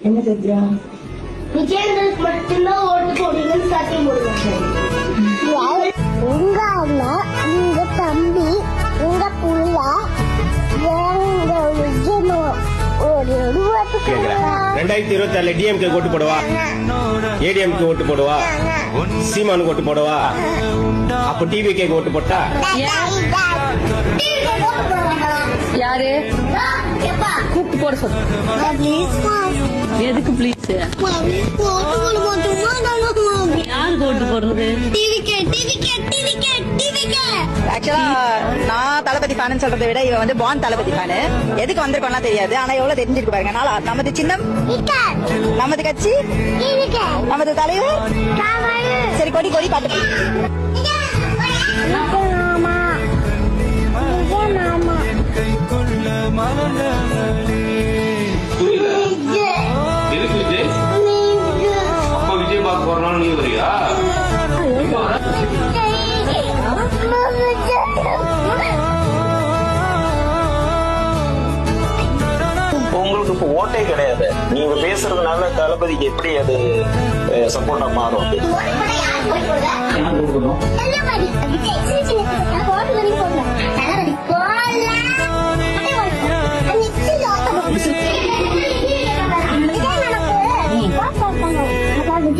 என்ன சத்யா? விஜயேந்திரனுக்கு மட்டும்தான் ஓட்டு போடுவீங்கன்னு சத்தியம் போடுவாங்க. உங்க அண்ணா, உங்க தம்பி, உங்க புள்ள, எங்க விஜயனோ ஒரு 2024 டிஎம்கே ஓட்டு போடுவா, ஏடிஎம்கே ஓட்டு போடுவா, சீமானுக்கு ஓட்டு போடுவா, அப்ப டிவிகே ஓட்டு போட்டா யாரு கூப்பிட்டு போட சொல்லு. எதுக்கு ப்ளீஸ்? யாருக்கு ஓட்டு போடுறது? ஆக்சுவலா நான் தளபதி ஃபேன் சொல்றதை விட இவ வந்து பான் தளபதி ஃபேனு. எதுக்கு வந்திருக்கோம்னா தெரியாது, ஆனா எவ்வளவு தெரிஞ்சிருக்கு பாருங்க. நாளா நமது சின்னம், நமது கட்சி, நமது தலைவர். சரி, கொடி கொடி காட்டு. விஜய் பார்க்க போறனால நீ வரியா? உங்களுக்கு இப்ப ஓட்டே கிடையாது. நீங்க பேசுறதுனால தளபதிக்கு எப்படி அது சப்போர்ட்டா மாறும்? விஜய்